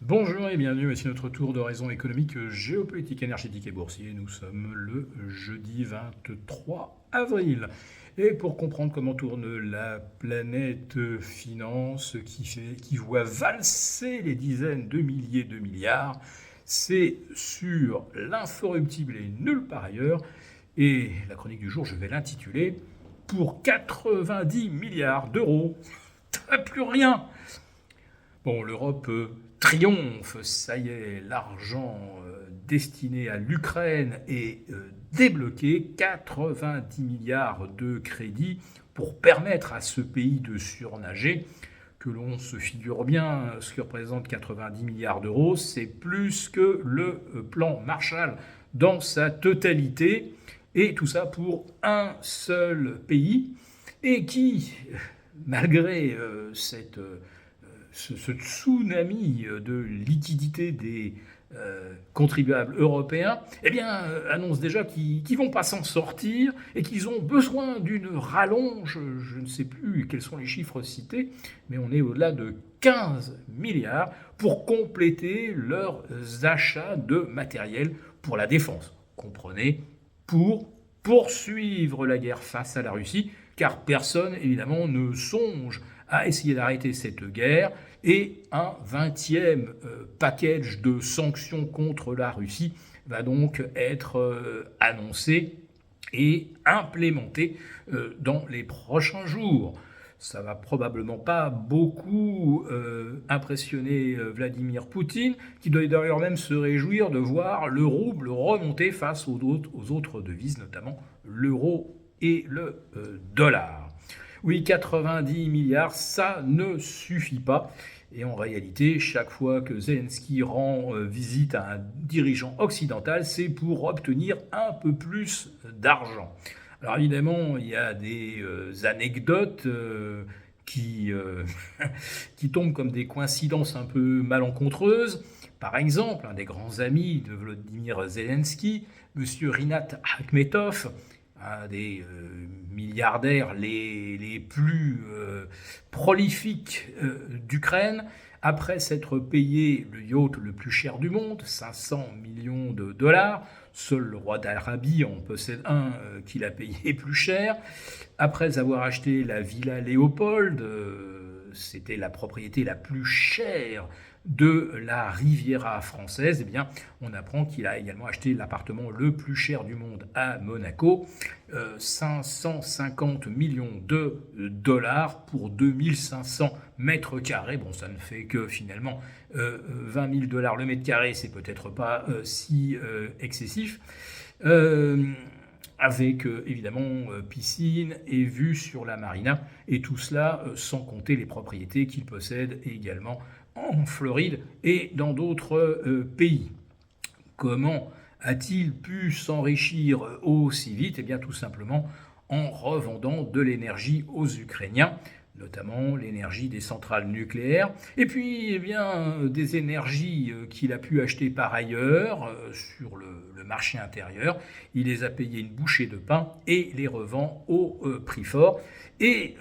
Bonjour et bienvenue, voici notre tour d'horizon économique, géopolitique, énergétique et boursier. Nous sommes le jeudi 23 avril. Et pour comprendre comment tourne la planète finance qui voit valser les dizaines de milliers de milliards, c'est sur l'inforruptible et nulle part ailleurs. Et la chronique du jour, je vais l'intituler Pour 90 milliards d'euros, t'as plus rien. Bon, l'Europe triomphe, ça y est, l'argent destiné à l'Ukraine est débloqué, 90 milliards de crédits pour permettre à ce pays de surnager. Que l'on se figure bien ce que représente 90 milliards d'euros, c'est plus que le plan Marshall dans sa totalité, et tout ça pour un seul pays, et qui, malgré ce tsunami de liquidité des contribuables européens, eh bien, annonce déjà qu'ils ne vont pas s'en sortir et qu'ils ont besoin d'une rallonge. Je ne sais plus quels sont les chiffres cités, mais on est au-delà de 15 milliards pour compléter leurs achats de matériel pour la défense. Comprenez, pour poursuivre la guerre face à la Russie, car personne, évidemment, ne songe à essayer d'arrêter cette guerre, et un 20e package de sanctions contre la Russie va donc être annoncé et implémenté dans les prochains jours. Ça va probablement pas beaucoup impressionner Vladimir Poutine, qui doit d'ailleurs même se réjouir de voir le rouble remonter face aux autres devises, notamment l'euro et le dollar. Oui, 90 milliards, ça ne suffit pas. Et en réalité, chaque fois que Zelensky rend visite à un dirigeant occidental, c'est pour obtenir un peu plus d'argent. Alors évidemment, il y a des anecdotes qui tombent comme des coïncidences un peu malencontreuses. Par exemple, un des grands amis de Volodymyr Zelensky, M. Rinat Akhmetov, un des milliardaires les plus prolifiques d'Ukraine, après s'être payé le yacht le plus cher du monde, 500 millions de dollars, seul le roi d'Arabie en possède un qu'il a payé plus cher, après avoir acheté la villa Léopold, c'était la propriété la plus chère de la Riviera française, eh bien, on apprend qu'il a également acheté l'appartement le plus cher du monde à Monaco, 550 millions de dollars pour 2500 mètres carrés. Bon, ça ne fait que finalement 20 000 dollars le mètre carré, c'est peut-être pas si excessif. Avec évidemment piscine et vue sur la marina, et tout cela sans compter les propriétés qu'il possède également en Floride et dans d'autres pays. Comment a-t-il pu s'enrichir aussi vite? Eh bien tout simplement en revendant de l'énergie aux Ukrainiens, notamment l'énergie des centrales nucléaires, et puis eh bien, des énergies qu'il a pu acheter par ailleurs sur le marché intérieur. Il les a payées une bouchée de pain et les revend au prix fort. Et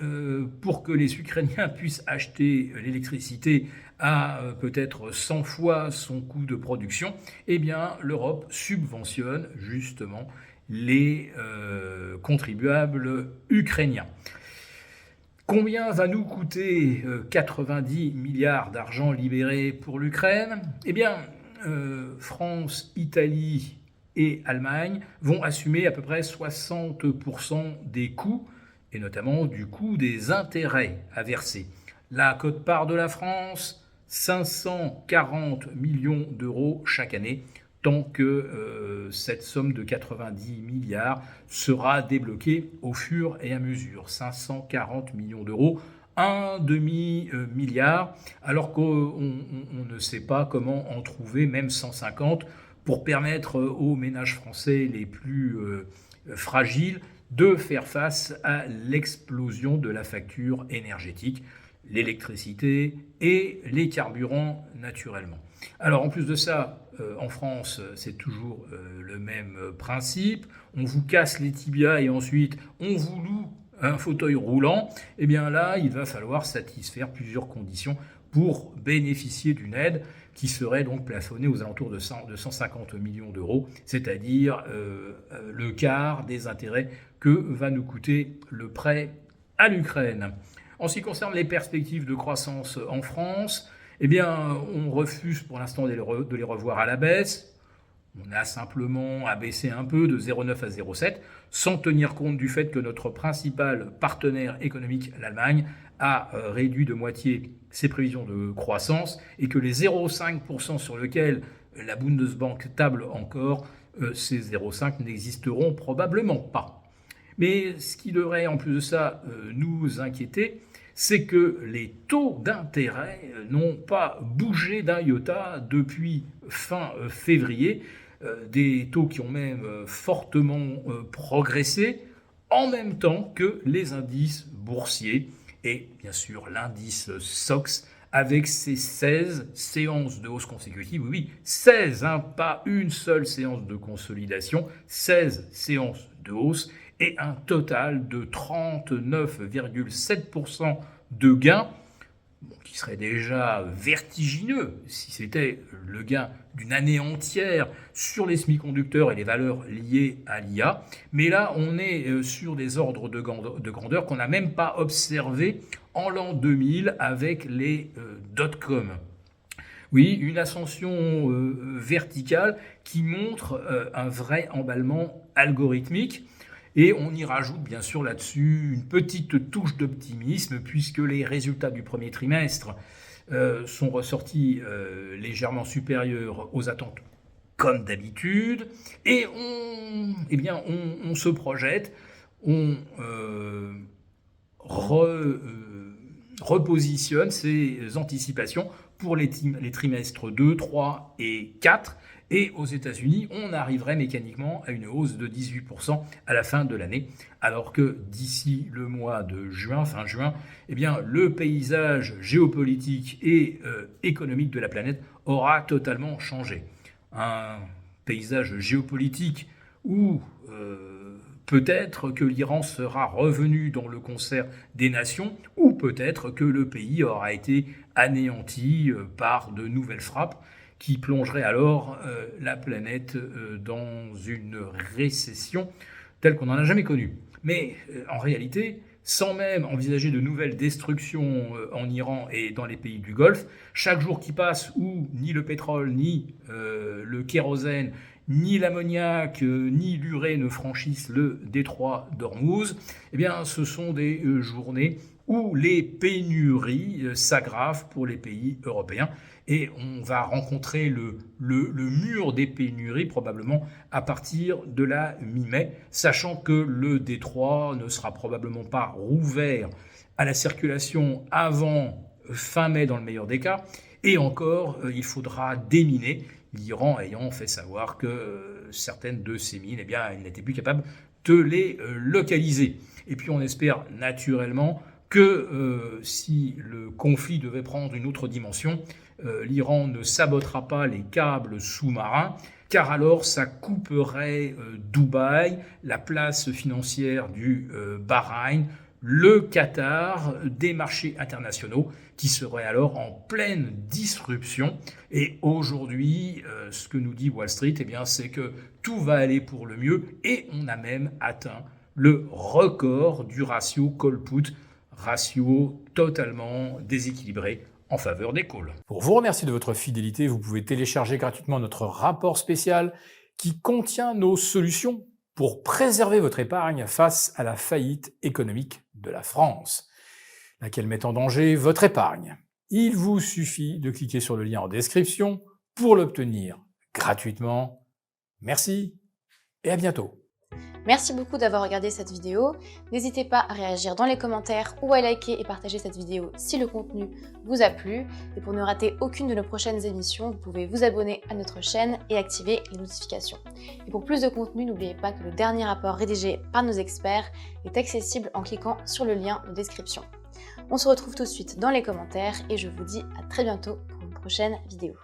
pour que les Ukrainiens puissent acheter l'électricité à peut-être 100 fois son coût de production, eh bien l'Europe subventionne justement les contribuables ukrainiens. Combien va nous coûter 90 milliards d'argent libérés pour l'Ukraine? Eh bien, France, Italie et Allemagne vont assumer à peu près 60% des coûts, et notamment du coût des intérêts à verser. La quote-part de la France, 540 millions d'euros chaque année, tant que cette somme de 90 milliards sera débloquée au fur et à mesure. 540 millions d'euros, un demi-milliard, alors qu'on ne sait pas comment en trouver même 150 pour permettre aux ménages français les plus fragiles de faire face à l'explosion de la facture énergétique, l'électricité et les carburants naturellement. Alors en plus de ça, en France, c'est toujours le même principe. On vous casse les tibias et ensuite on vous loue un fauteuil roulant, eh bien là, il va falloir satisfaire plusieurs conditions pour bénéficier d'une aide qui serait donc plafonnée aux alentours de 150 millions d'euros, c'est-à-dire le quart des intérêts que va nous coûter le prêt à l'Ukraine. En ce qui concerne les perspectives de croissance en France, eh bien, on refuse pour l'instant de les revoir à la baisse. On a simplement abaissé un peu de 0,9 à 0,7, sans tenir compte du fait que notre principal partenaire économique, l'Allemagne, a réduit de moitié ses prévisions de croissance et que les 0,5% sur lesquels la Bundesbank table encore, ces 0,5 n'existeront probablement pas. Mais ce qui devrait en plus de ça nous inquiéter, c'est que les taux d'intérêt n'ont pas bougé d'un iota depuis fin février, des taux qui ont même fortement progressé, en même temps que les indices boursiers et bien sûr l'indice SOX avec ses 16 séances de hausse consécutives. Oui, 16, pas une seule séance de consolidation, 16 séances de hausse et un total de 39,7% de gains, qui serait déjà vertigineux si c'était le gain d'une année entière sur les semi-conducteurs et les valeurs liées à l'IA. Mais là, on est sur des ordres de grandeur qu'on n'a même pas observés en l'an 2000 avec les dot-com. Oui, une ascension verticale qui montre un vrai emballement algorithmique. Et on y rajoute bien sûr là-dessus une petite touche d'optimisme puisque les résultats du premier trimestre sont ressortis légèrement supérieurs aux attentes comme d'habitude. Et on se projette, on repositionne ces anticipations pour les trimestres 2, 3 et 4. Et aux États-Unis, on arriverait mécaniquement à une hausse de 18% à la fin de l'année, alors que d'ici le mois de juin, fin juin, eh bien, le paysage géopolitique et économique de la planète aura totalement changé. Un paysage géopolitique où peut-être que l'Iran sera revenu dans le concert des nations, ou peut-être que le pays aura été anéanti par de nouvelles frappes, qui plongerait alors la planète dans une récession telle qu'on n'en a jamais connue. Mais en réalité, sans même envisager de nouvelles destructions en Iran et dans les pays du Golfe, chaque jour qui passe où ni le pétrole, ni le kérosène, ni l'ammoniac, ni l'urée ne franchissent le détroit d'Ormuz, eh bien, ce sont des journées où les pénuries s'aggravent pour les pays européens. Et on va rencontrer le mur des pénuries probablement à partir de la mi-mai, sachant que le détroit ne sera probablement pas rouvert à la circulation avant fin mai dans le meilleur des cas. Et encore, il faudra déminer, l'Iran ayant fait savoir que certaines de ces mines, eh bien, elle n'était plus capable de les localiser. Et puis on espère naturellement que si le conflit devait prendre une autre dimension, l'Iran ne sabotera pas les câbles sous-marins, car alors ça couperait Dubaï, la place financière du Bahreïn, le Qatar, des marchés internationaux qui seraient alors en pleine disruption. Et aujourd'hui, ce que nous dit Wall Street, eh bien, c'est que tout va aller pour le mieux et on a même atteint le record du ratio call-put, ratio totalement déséquilibré en faveur des calls. Pour vous remercier de votre fidélité, vous pouvez télécharger gratuitement notre rapport spécial qui contient nos solutions pour préserver votre épargne face à la faillite économique de la France, laquelle met en danger votre épargne. Il vous suffit de cliquer sur le lien en description pour l'obtenir gratuitement. Merci et à bientôt. Merci beaucoup d'avoir regardé cette vidéo. N'hésitez pas à réagir dans les commentaires ou à liker et partager cette vidéo si le contenu vous a plu. Et pour ne rater aucune de nos prochaines émissions, vous pouvez vous abonner à notre chaîne et activer les notifications. Et pour plus de contenu, n'oubliez pas que le dernier rapport rédigé par nos experts est accessible en cliquant sur le lien de description. On se retrouve tout de suite dans les commentaires et je vous dis à très bientôt pour une prochaine vidéo.